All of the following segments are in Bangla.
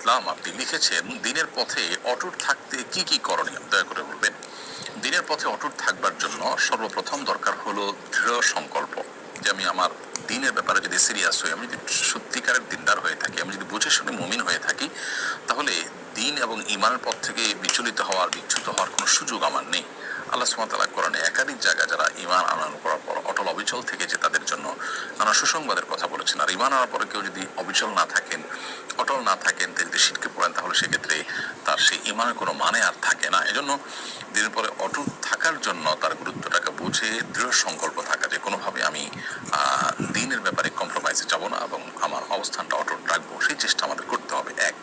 ইসলাম আপনি লিখেছেন দিনের পথে অটুট থাকতে কি কি করণীয় দয়া করে বলবেন। দিনের পথে অটুট থাকবার জন্য সর্বপ্রথম দরকার হলো দৃঢ় সংকল্প, যে আমি আমার দিনের ব্যাপারে যদি সিরিয়াস হই, আমি যদি সত্যিকারের দিনদার হয়ে থাকি, আমি যদি বুঝে শুনে মুমিন হয়ে থাকি, তাহলে দিন এবং ইমানের পথ থেকে বিচলিত হওয়ার বিচ্যুত হওয়ার কোনো সুযোগ আমার নেই। আল্লাহ সুবহানাহু ওয়া তাআলা কোরআনে একাধিক জায়গায় যারা ঈমান আনয়ন করার পর অটল অবিচল থেকে যে তাদের জন্য নানা সুসংবাদের কথা বলেছেন। আর ঈমান আনার পরে কেউ যদি অবিচল না থাকেন, অটল না থাকেন, যদি শিরকে পড়েন, তাহলে সেক্ষেত্রে তার সেই ঈমানের কোনো মানে আর থাকে না। এজন্য দিনের পরে অটুট থাকার জন্য তার গুরুত্বটাকে বুঝে দৃঢ় সংকল্প থাকা, যে কোনোভাবে আমি দিনের ব্যাপারে কম্প্রোমাইজে যাব না এবং আমার অবস্থানটা অটুট রাখবো, সেই চেষ্টা আমাদের করতে হবে। এক,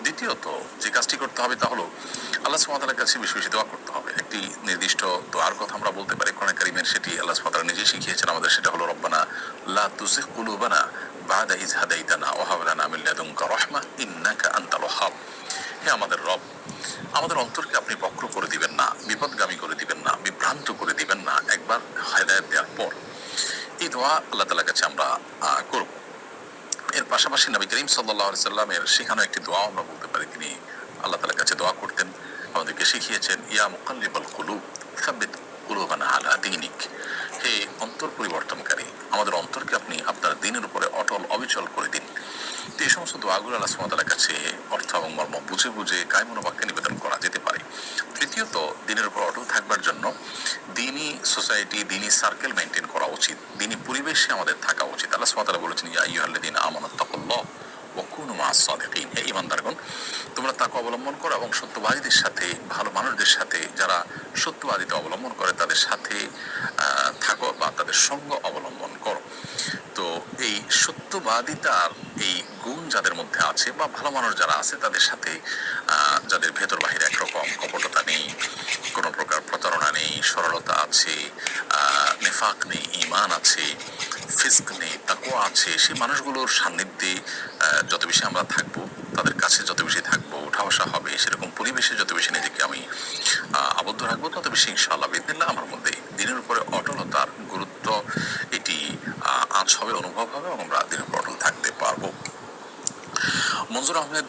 দ্বিতীয়ত যে কাজটি করতে হবে তা হলো আল্লাহ সুবহানাহু ওয়া তাআলার কাছে বেশি বেশি দোয়া করতে হবে। একটি নির্দিষ্ট দোয়ার কথা আমরা বলতে পারি কোরআন কারীমের, সেটি আল্লাহ সুবহানাহু ওয়া তাআলা নিজেই শিখিয়েছেন আমাদের, সেটা হলো রব্বানা লা তুযিগ কুলুবানা বা'দা ইয হাদাইতানা ওয়া হাব লানা মিন লাদুনকা রাহমাহ ইন্নাকা আনতাল ওয়াহ্হাব। হে আমাদের রব, আমাদের অন্তরকে আপনি বক্র করে দিবেন না, বিপদগামী করে দিবেন না, বিভ্রান্ত করে দিবেন না একবার হেদায়েত দেওয়ার পর। এই দোয়া আল্লাহ তাআলার কাছে আমরা করব। এর পাশাপাশি নবী করিম সাল্লাল্লাহু আলাইহি সাল্লামের শেখানো একটি দোয়া আমরা বলতে পারি, তিনি আল্লাহ তাআলার কাছে দোয়া করতেন, আমাদেরকে শিখিয়েছেন, ইয়া মুকাল্লিবাল কুলুব সাব্বিত কুলুবানা আলা দীনিক। হে অন্তর পরিবর্তনকারী, আমাদের অন্তরকে আপনি আপনার দ্বীনের উপরে অটল অবিচল করে দিন। তো এই সমস্ত দোয়াগুলো আল্লাহ সুবহানাহু ওয়া তাআলার কাছে অর্থ এবং মর্ম বুঝে বুঝে কায়মন বাক্যে নিবেদন করা যেতে পারে। তৃতীয়ত, দিনের উপর অটল থাকবার জন্য দিনী সোসাইটি, দিনী সার্কেল মেনটেন করা উচিত, দিনী পরিবেশে আমাদের থাকা উচিত। আল্লাহ সুবহানাহু ওয়া তাআলা বলেছেন, ইয়া আইয়ুহাল্লাযীনা আমানুত্তাকুল্লাহ ওয়া কুনু মা'আস সাদিকিন। হে ঈমানদারগণ, তোমরা তাকওয়া অবলম্বন করো এবং সত্যবাদীদের সাথে, ভালো মানুষদের সাথে, যারা সত্যবাদিতা অবলম্বন করে তাদের সাথে থাকো বা তাদের সঙ্গ অবলম্বন করো। তো এই সত্যবাদিতার এই গুণ যাদের মধ্যে আছে বা ভালো মানুষ যারা আছে, তাদের সাথে যাদের ভেতর বাহির একরকম, কপটতা নেই, কোনো প্রকার প্রতারণা নেই, সরলতা আছে, নেফাক নেই, ঈমান আছে, ফিস্ক নেই, তাকওয়া আছে, সেই মানুষগুলোর সান্নিধ্যে যত বেশি আমরা থাকবো, তাদের কাছে যত বেশি থাকবো, উঠা বসা হবে, সেরকম পরিবেশে যত বেশি নিজেকে আমি আবদ্ধ রাখবো, তত বেশি ইনশাআল্লাহ বিইذনিল্লাহ আমার মধ্যে দিনের উপরে অটলতার গুরুত্ব এটি আজ হবে, অনুভব হবে এবং আমরা দিনের উপর অটল থাকতে পারবো। মনজুর আহমেদ